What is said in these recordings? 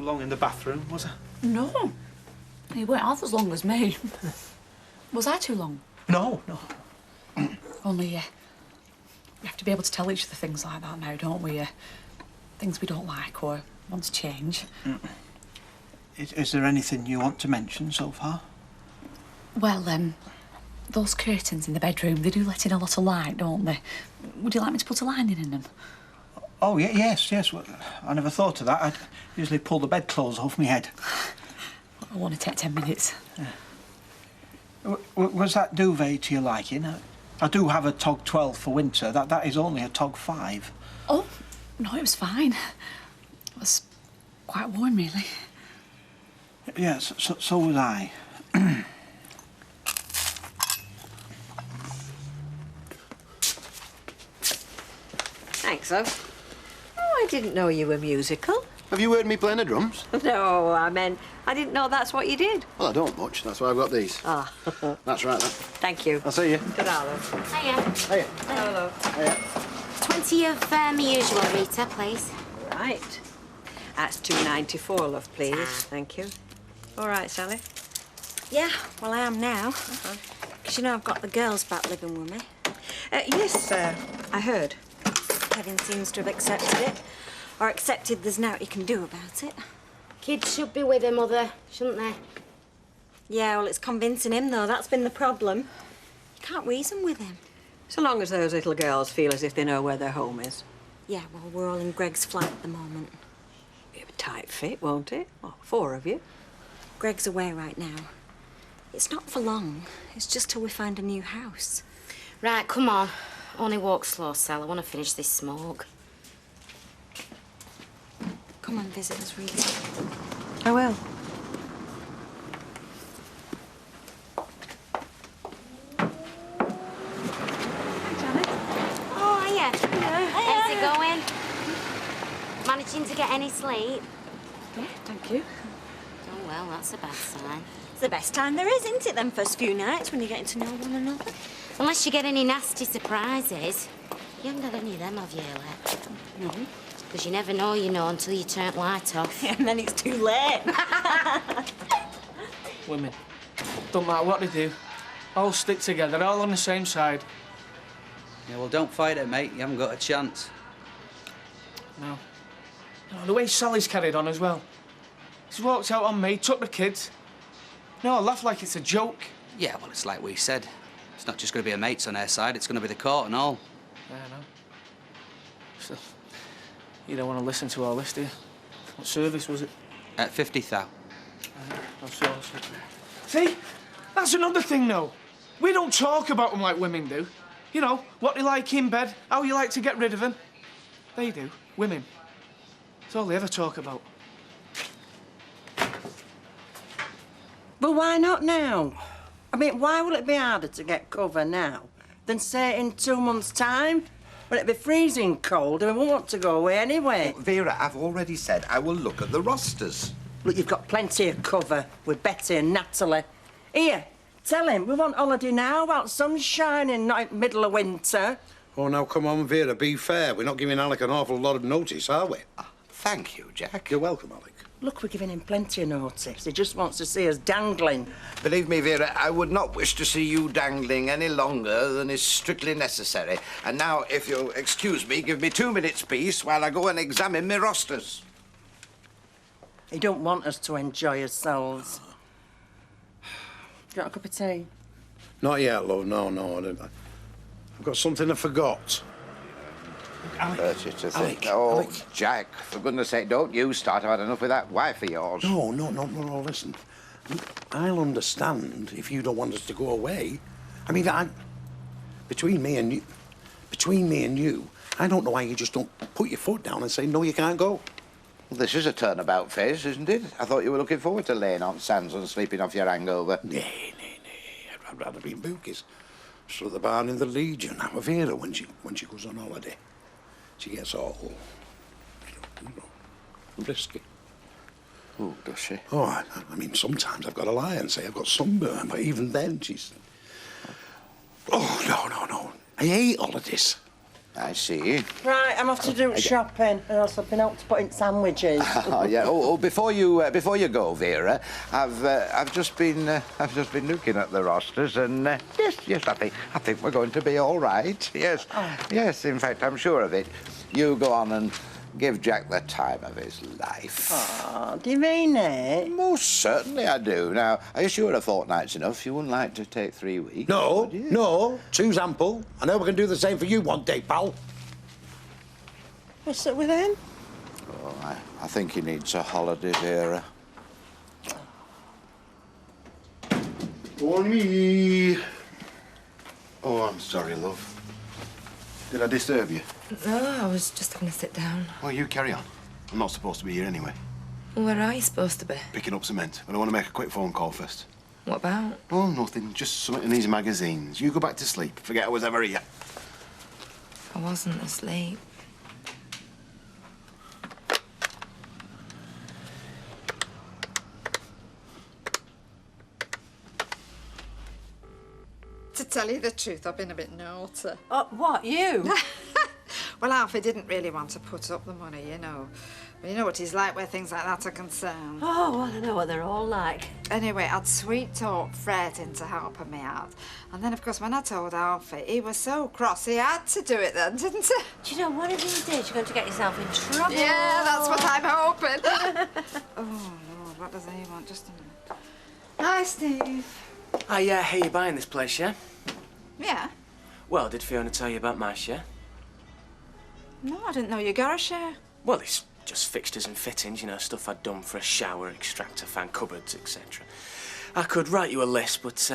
long in the bathroom, was I? No. You weren't half as long as me. Was I too long? No, no. Only, we have to be able to tell each other things like that now, don't we? Things we don't like or want to change. Is there anything you want to mention so far? Well, those curtains in the bedroom, they do let in a lot of light, don't they? Would you like me to put a lining in them? Oh, yeah, yes. Well, I never thought of that. I'd usually pull the bedclothes off my head. I want to take 10 minutes. Was that duvet to your liking? I do have a Tog 12 for winter. That is only a Tog 5. Oh, no, it was fine. It was quite warm, really. Yes, so was I. Thanks, love. Oh, I didn't know you were musical. Have you heard me playing the drums? No, I meant I didn't know that's what you did. Well, I don't much. That's why I've got these. Ah. That's right, then. Thank you. I'll see you. Good love. Hiya. Hiya. Hello. Hiya. 20 of my usual, Rita, please. Right. That's £2.94, love, please. Thank you. All right, Sally. Yeah, well, I am now. Because, you know, I've got the girls back living with me. Yes, I heard. Kevin seems to have accepted it. Or accepted there's naught he can do about it. Kids should be with their mother, shouldn't they? Yeah, well, it's convincing him, though. That's been the problem. You can't reason with him. So long as those little girls feel as if they know where their home is. Yeah, well, we're all in Greg's flat at the moment. Be a tight fit, won't it? Well, 4 of you. Greg's away right now. It's not for long. It's just till we find a new house. Right, come on. Only walk slow, Sal. I want to finish this smoke. Come and visit us, Rita. I will. Oh, hiya. How's it going? Managing to get any sleep? Yeah, thank you. Oh, well, that's a bad sign. It's the best time there is, isn't it, them first few nights when you're getting to know one another? Unless you get any nasty surprises. You haven't had any of them, have you, Ella? No. Because you never know, you know, until you turn light off. And then it's too late. Women, don't matter what they do, all stick together, all on the same side. Yeah, well, don't fight it, mate. You haven't got a chance. No. No, the way Sally's carried on as well. She's walked out on me, took the kids. No, I laugh like it's a joke. Yeah, well, it's like we said. It's not just going to be a mates on her side, it's going to be the court and all. Yeah, I know. Still, you don't want to listen to all this, do you? What service was it? At 50,000. I'm sure. See? That's another thing, though. We don't talk about them like women do. You know, what they like in bed, how you like to get rid of them. They do. Women. It's all they ever talk about. But why not now? I mean, why will it be harder to get cover now than, say, in 2 months' time? Well, it'd be freezing cold and we won't want to go away anyway. Oh, Vera, I've already said I will look at the rosters. Look, you've got plenty of cover with Betty and Natalie. Here, tell him we want holiday now, out sunshine and not in middle of winter. Oh, now, come on, Vera, be fair. We're not giving Alec an awful lot of notice, are we? Thank you, Jack. You're welcome, Alec. Look, we're giving him plenty of notice. He just wants to see us dangling. Believe me, Vera, I would not wish to see you dangling any longer than is strictly necessary. And now, if you'll excuse me, give me 2 minutes' peace while I go and examine my rosters. He don't want us to enjoy ourselves. Do you want a cup of tea? Not yet, love. No. I've got something I forgot. Hurt you to think. Alec. Jack, for goodness sake, don't you start. I've had enough with that wife of yours. No, listen. I'll understand if you don't want us to go away. I mean, between me and you, I don't know why you just don't put your foot down and say, no, you can't go. Well, this is a turnabout phase, isn't it? I thought you were looking forward to laying on sands and sleeping off your hangover. Nay. I'd rather be in Bookies. Stood at the barn in the Legion. I'm a Vera when she goes on holiday. She gets all, risky. Oh, does she? Oh, I mean, sometimes I've got to lie and say I've got sunburn, but even then she's... Oh, no. I hate holidays. I see. Right, I'm off to do shopping, and also I've been out to put in sandwiches. Oh yeah. Before you go, Vera, I've just been looking at the rosters, and yes, I think we're going to be all right. Yes, yes. In fact, I'm sure of it. You go on and give Jack the time of his life. Oh, do you mean it? Most certainly I do. Now, are you sure a fortnight's enough? You wouldn't like to take 3 weeks? No, no, two's ample. I know we can do the same for you one day, pal. What's up with him? Oh, I think he needs a holiday, Vera. On me. Oh, I'm sorry, love. Did I disturb you? No, I was just having to sit down. Well, you carry on. I'm not supposed to be here anyway. Where are you supposed to be? Picking up cement, but I want to make a quick phone call first. What about? Oh, nothing. Just something in these magazines. You go back to sleep. Forget I was ever here. I wasn't asleep. To tell you the truth, I've been a bit naughty. What, you? Well, Alfie didn't really want to put up the money, you know. But you know what he's like where things like that are concerned. Oh, well, I know what they're all like. Anyway, I'd sweet-talked Fred into helping me out. And then, of course, when I told Alfie, he was so cross he had to do it then, didn't he? Do you know, one of these days you're going to get yourself in trouble. Yeah, that's what I'm hoping. Oh, Lord, what does he want? Just a minute. Hi, Steve. Oh, yeah, hey, you're buying this place, yeah? Yeah? Well, did Fiona tell you about my share? No, I didn't know you got a share. Well, it's just fixtures and fittings, you know, stuff I'd done for a shower, extractor fan, cupboards, etc. I could write you a list, but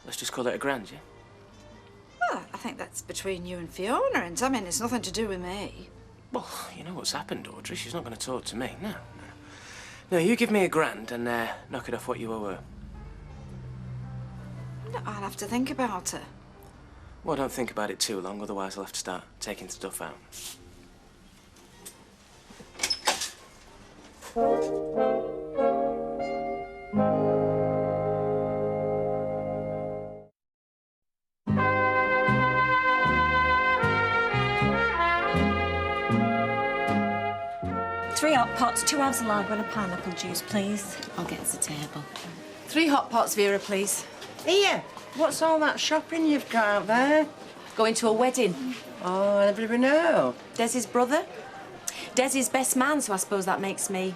let's just call it $1,000, yeah? Well, I think that's between you and Fiona, and I mean, it's nothing to do with me. Well, you know what's happened, Audrey. She's not going to talk to me. No. No, you give me $1,000 and knock it off what you owe her. No, I'll have to think about it. Well, don't think about it too long, otherwise I'll have to start taking stuff out. Three hot pots, 2 halves of lager and a pineapple juice, please. I'll get us a table. 3 hot pots, Vera, please. Here, what's all that shopping you've got out there? Going to a wedding. Oh, everybody know. Desi's brother. Desi's best man, so I suppose that makes me,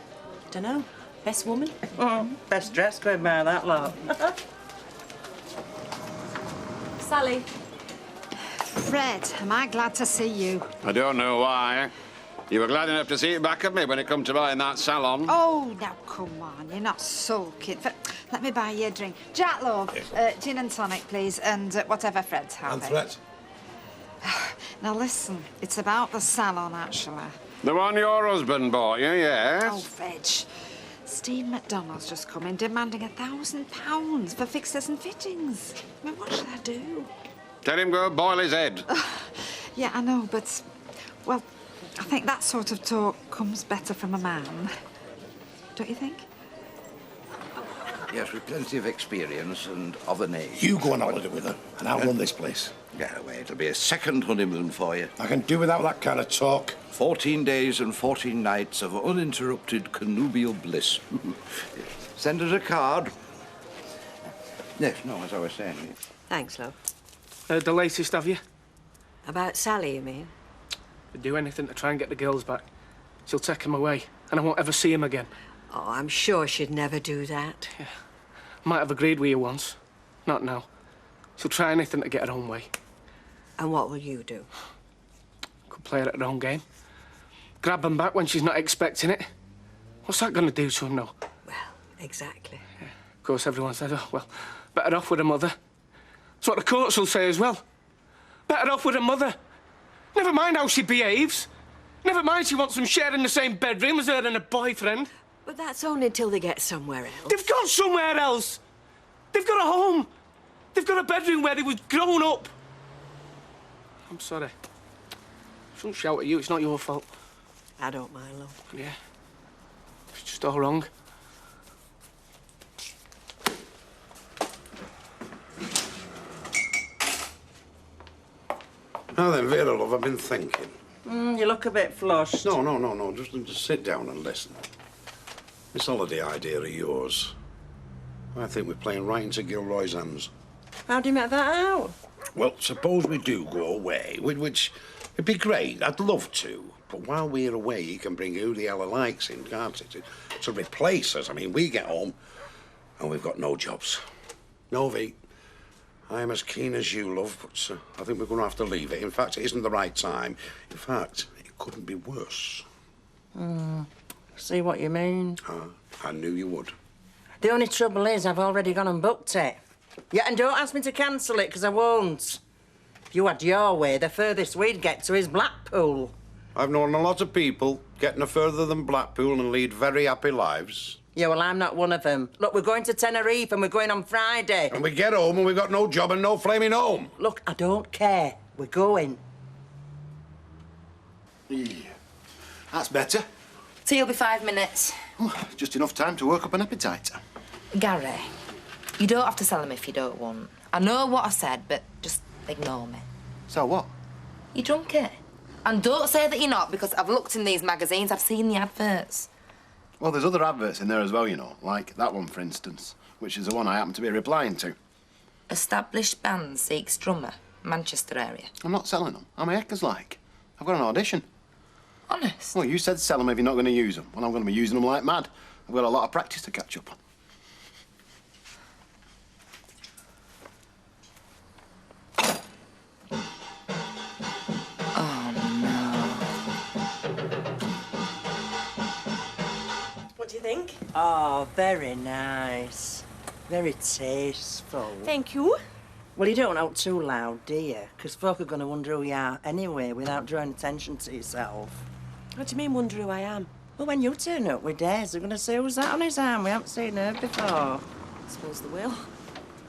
dunno, best woman. Oh, best dressed going by that lot. Sally. Fred, am I glad to see you? I don't know why. You were glad enough to see it back at me when it come to buying that salon. Oh, now, come on, you're not sulking. Let me buy you a drink. Jack, love, gin and tonic, please, and whatever Fred's having. And Fred. Now, listen, it's about the salon, actually. The one your husband bought you, yes? Oh, Fred. Steve McDonald's just come in demanding £1,000 for fixtures and fittings. I mean, what should I do? Tell him go boil his head. Yeah, I know, but, well, I think that sort of talk comes better from a man. Don't you think? Yes, with plenty of experience and of an age. You go on holiday with her, and I'll run this place. Yeah, well, it'll be a second honeymoon for you. I can do without that kind of talk. 14 days and 14 nights of uninterrupted connubial bliss. Send us a card. Yes, no, as I was saying. Thanks, love. The latest, have you? About Sally, you mean? I'd do anything to try and get the girls back. She'll take them away, and I won't ever see him again. Oh, I'm sure she'd never do that. Yeah. Might have agreed with you once. Not now. She'll try anything to get her own way. And what will you do? Could play her at her own game. Grab them back when she's not expecting it. What's that going to do to him, now? Well, exactly. Yeah. Of course, everyone said, oh, well, better off with her mother. That's what the courts will say as well. Better off with her mother. Never mind how she behaves. Never mind she wants them sharing the same bedroom as her and her boyfriend. But that's only until they get somewhere else. They've got somewhere else. They've got a home. They've got a bedroom where they was grown up. I'm sorry. I shouldn't shout at you. It's not your fault. I don't mind, love. Yeah. It's just all wrong. Now then, Vera, love, I've been thinking. You look a bit flushed. No. Just sit down and listen. This holiday idea of yours, I think we're playing right into Gilroy's hands. How do you make that out? Well, suppose we do go away, which it'd be great. I'd love to. But while we're away, you can bring who the hell he likes in, can't it? To replace us. I mean, we get home and we've got no jobs. No, V. I am as keen as you, love, but I think we're going to have to leave it. In fact, it isn't the right time. In fact, it couldn't be worse. See what you mean. I knew you would. The only trouble is I've already gone and booked it. Yeah, and don't ask me to cancel it, because I won't. If you had your way, the furthest we'd get to is Blackpool. I've known a lot of people get no further than Blackpool and lead very happy lives. Yeah, well, I'm not one of them. Look, we're going to Tenerife and we're going on Friday. And we get home and we've got no job and no flaming home. Look, I don't care. We're going. Yeah. That's better. Tea will be 5 minutes. Just enough time to work up an appetite. Gary, you don't have to sell him if you don't want. I know what I said, but just ignore me. So what? You drunk it? And don't say that you're not, because I've looked in these magazines, I've seen the adverts. Well, there's other adverts in there as well, you know, like that one, for instance, which is the one I happen to be replying to. Established band seeks drummer, Manchester area. I'm not selling them. I'm a heckers like. I've got an audition. Honest? Well, you said sell them if you're not going to use them. Well, I'm going to be using them like mad. I've got a lot of practice to catch up on. What do you think? Oh, very nice. Very tasteful. Thank you. Well, you don't out too loud, do you? Because folk are going to wonder who you are anyway without drawing attention to yourself. What do you mean, wonder who I am? Well, when you turn up with Des, they're going to say, who's that on his arm? We haven't seen her before. I suppose they will.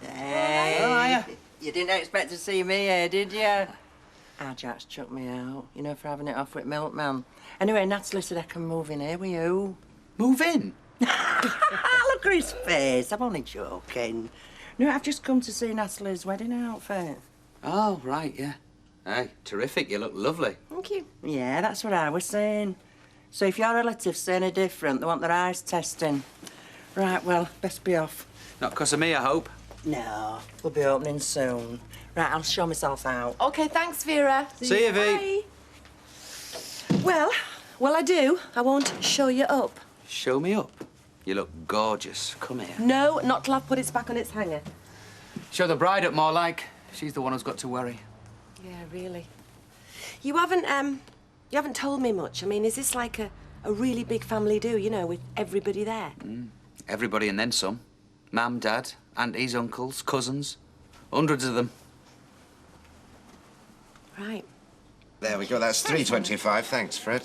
Hey, Oh, hiya. You didn't expect to see me here, did you? Jack's chucked me out, you know, for having it off with Milkman. Anyway, Natalie said I can move in here with you. Move in? Look at his face. I'm only joking. No, I've just come to see Natalie's wedding outfit. Oh, right, yeah. Hey, terrific. You look lovely. Thank you. Yeah, that's what I was saying. So if your relatives say any different, they want their eyes testing. Right, well, best be off. Not 'cause of me, I hope. No, we'll be opening soon. Right, I'll show myself out. OK, thanks, Vera. See you, V. Well, I do. I won't show you up. Show me up. You look gorgeous. Come here. No, not till I've put it back on its hanger. Show the bride up more like. She's the one who's got to worry. Yeah, really. You haven't told me much. I mean, is this like a really big family do, you know, with everybody there? Everybody and then some. Mum, Dad, aunties, uncles, cousins. Hundreds of them. Right. There we go. That's 3.25. Thanks, Fred.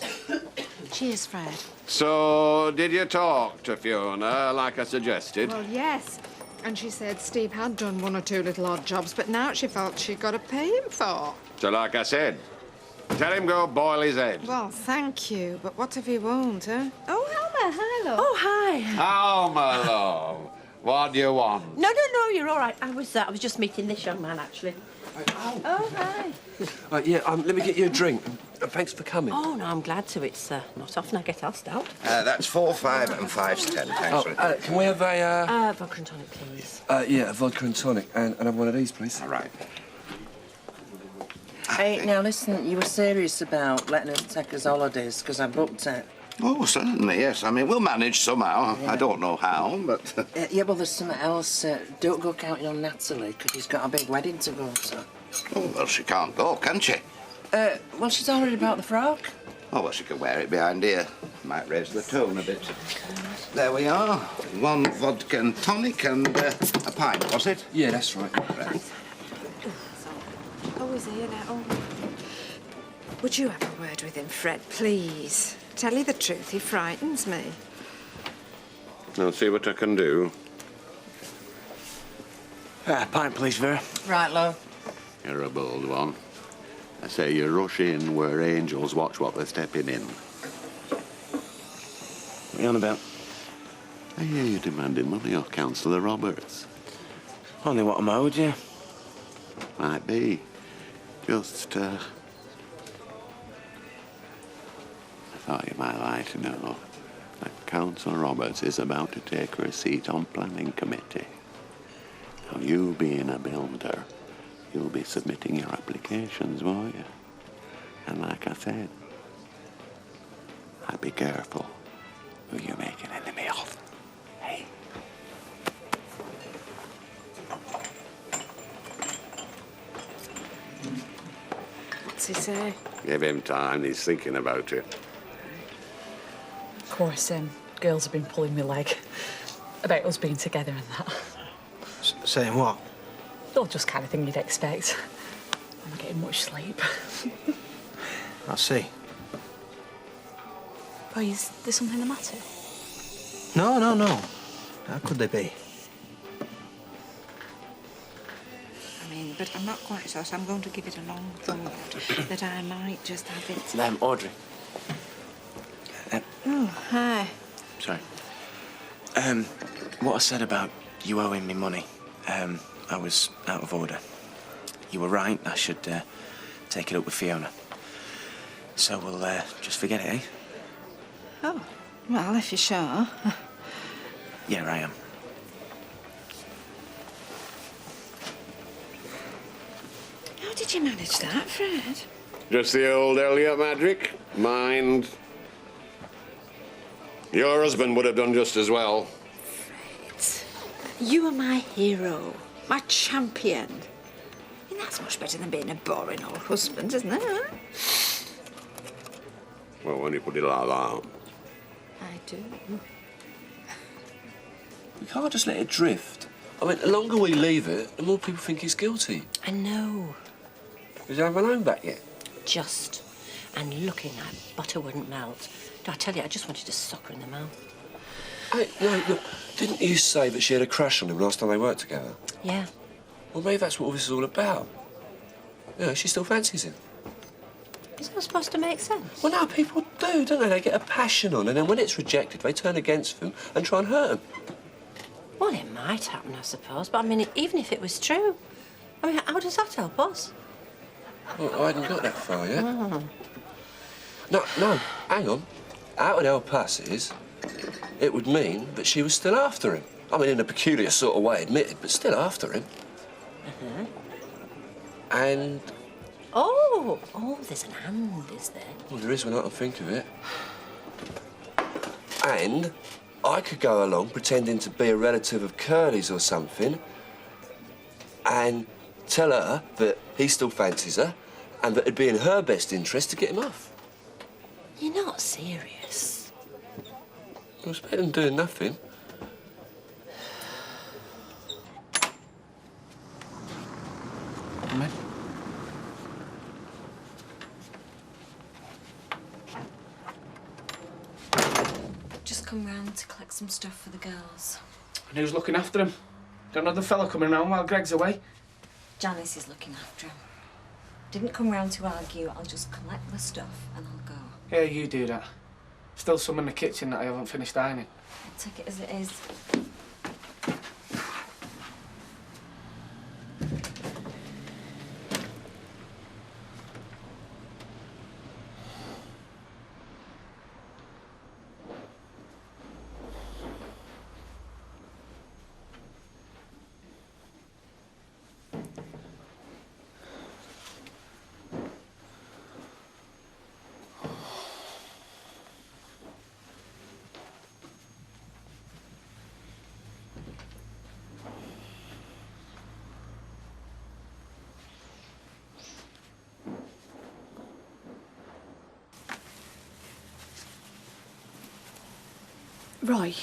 Cheers, Fred. So, did you talk to Fiona like I suggested? Well, yes. And she said Steve had done 1 or 2 little odd jobs, but now she felt she'd got to pay him for. So, like I said, tell him go boil his head. Well, thank you, but what if he won't, huh? Oh, Alma, hi, love. Oh, hi. Oh, my love. What do you want? No, you're all right. I was just meeting this young man, actually. Oh, hi. Yeah, let me get you a drink. Thanks for coming. Oh, no, I'm glad to. It's not often I get asked out. That's 4, 5 and 5's 10. Thanks, Fred. Can we have a... Vodka and tonic, please. Yeah, a vodka and tonic. And have one of these, please. All right. Hey, now listen, you were serious about letting us take us holidays because I booked it. Oh, certainly, yes. I mean, we'll manage somehow. Yeah. I don't know how, but... Yeah, well, there's something else. Don't go counting on Natalie because she's got a big wedding to go to. Oh, well, she can't go, can she? Well, she's already bought the frock. Oh, well, she can wear it behind here. Might raise the tone a bit. There we are. 1 vodka and tonic and a pint, was it? Yeah, that's right. Oh, is he here now? Oh. Would you have a word with him, Fred, please? Tell you the truth, he frightens me. I'll see what I can do. Pint, please, Vera. Right, love. You're a bold one. I say you rush in where angels watch what they're stepping in. What are you on about? I hear you demanding money off Councillor Roberts. Only what I'm owed, yeah. Might be. Just, I thought you might like to know that Councillor Roberts is about to take her seat on planning committee. Now, you being a builder, you'll be submitting your applications, won't you? And like I said, I'd be careful who you make an enemy of. Hey? What's he say? Give him time, he's thinking about it. Of course, girls have been pulling my leg about us being together and that. Saying what? Oh, just kind of thing you'd expect. I'm not getting much sleep. I see. Boy, is there something the matter? No, no, no. How could they be? I mean, but I'm not quite sure, so I'm going to give it a long thought that I might just have it. Audrey. Oh, hi. Sorry. What I said about you owing me money, I was out of order. You were right, I should take it up with Fiona. So we'll just forget it, eh? Oh, well, if you're sure. Yeah, I am. How did you manage that, Fred? Just the old Elliot magic. Mind. Your husband would have done just as well. You are my hero, my champion. I mean, that's much better than being a boring old husband, isn't it? Well, when you put it like that. I do. We can't just let it drift. I mean, the longer we leave it, the more people think he's guilty. I know. Does he have an home back yet? Just. And looking like butter wouldn't melt. I tell you, I just wanted to sock her in the mouth. Hey, no, look, didn't you say that she had a crush on him last time they worked together? Yeah. Well, maybe that's what all this is all about. Yeah, she still fancies him. Is that supposed to make sense? Well, no, people do, don't they? They get a passion on, and then when it's rejected, they turn against him and try and hurt him. Well, it might happen, I suppose. But, I mean, even if it was true, I mean, how does that help us? Well, I hadn't got that far yet. Oh. No, hang on. How it help us is, it would mean that she was still after him. I mean, in a peculiar sort of way, admitted, but still after him. Uh-huh. And... Oh, there's an and, is there? Well, there is when I can think of it. And I could go along pretending to be a relative of Curly's or something and tell her that he still fancies her and that it'd be in her best interest to get him off. You're not serious. Well, it's better than doing nothing. Come in. Just come round to collect some stuff for the girls. And who's looking after him? Got another fella coming round while Greg's away? Janice is looking after him. Didn't come round to argue. I'll just collect the stuff and I'll go. Yeah, you do that. Still some in the kitchen that I haven't finished ironing. I'll take it as it is. Roy.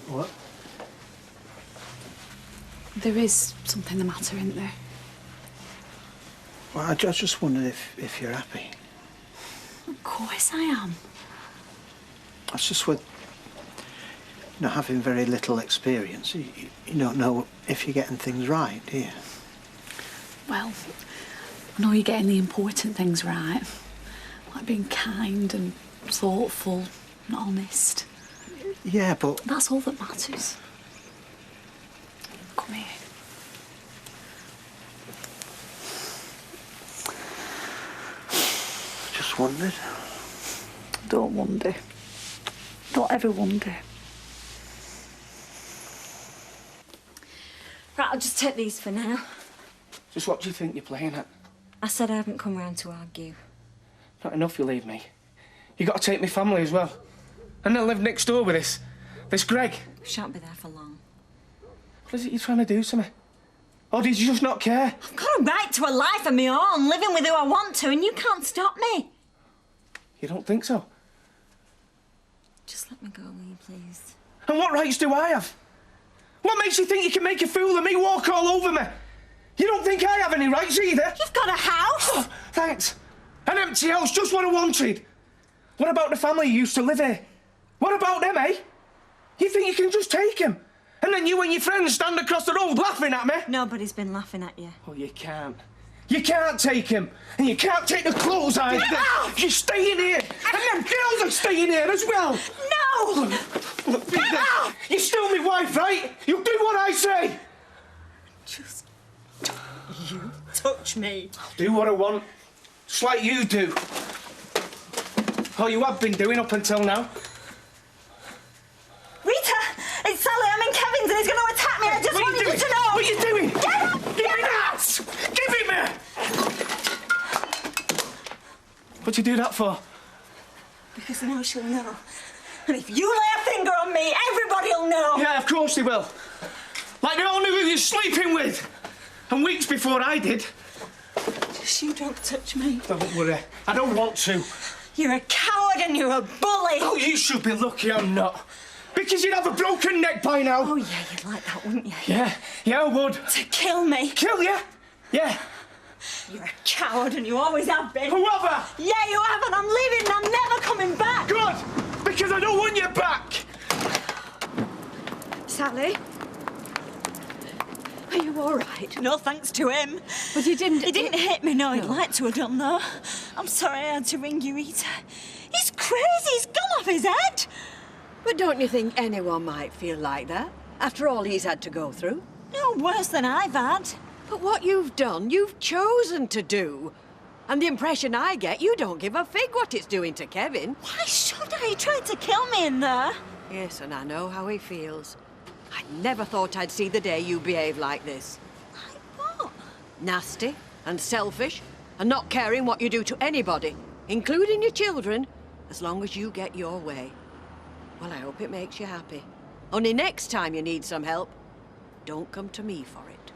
What? There is something the matter, isn't there? Well, I just wondered if you're happy. Of course I am. It's just with, having very little experience, you don't know if you're getting things right, do you? Well, I know you're getting the important things right. Like being kind and thoughtful and honest. Yeah, but... That's all that matters. Come here. just wondered. Don't wonder. Don't ever wonder. Right, I'll just take these for now. Just what do you think you're playing at? I said I haven't come round to argue. Not enough you leave me. You got to take my family as well. And they'll live next door with this Greg. We shan't be there for long. What is it you're trying to do to me? Or did you just not care? I've got a right to a life of my own, living with who I want to, and you can't stop me. You don't think so? Just let me go, will you, please? And what rights do I have? What makes you think you can make a fool of me, walk all over me? You don't think I have any rights either? You've got a house! Oh, thanks. An empty house, just what I wanted. What about the family who used to live here? What about them, eh? You think you can just take them? And then you and your friends stand across the road laughing at me? Nobody's been laughing at you. Oh, you can't. You can't take him. And you can't take the clothes either. You're staying here. And them girls are staying here as well. No! Look, you're still my wife, right? You'll do what I say. Just don't you touch me. I'll do what I want. Just like you do. Or you have been doing up until now. Rita! It's Sally, I'm in Kevin's and he's going to attack me. I just wanted you to know. What are you doing? Get up! Give me that! Give it me! What'd you do that for? Because now she'll know. And if you lay a finger on me, everybody'll know. Yeah, of course they will. Like they all knew who you're sleeping with. And weeks before I did. Just you don't touch me. Don't worry. I don't want to. You're a coward and you're a bully. Oh, you should be lucky I'm not. Because you'd have a broken neck by now. Oh, yeah, you'd like that, wouldn't you? Yeah, I would. To kill me. Kill you? Yeah. You're a coward and you always have been. Whoever. Yeah, you have, and I'm leaving and I'm never coming back. Good, because I don't want you back. Sally? Are you all right? No, thanks to him. But he didn't... He didn't hit me, no. He'd like to have done, though. I'm sorry I had to ring you, Rita. He's crazy. He's gone off his head. But don't you think anyone might feel like that, after all he's had to go through? No, worse than I've had. But what you've done, you've chosen to do. And the impression I get, you don't give a fig what it's doing to Kevin. Why should I? He tried to kill me in there. Yes, and I know how he feels. I never thought I'd see the day you behave like this. Like what? Nasty and selfish and not caring what you do to anybody, including your children, as long as you get your way. Well, I hope it makes you happy. Only next time you need some help, don't come to me for it.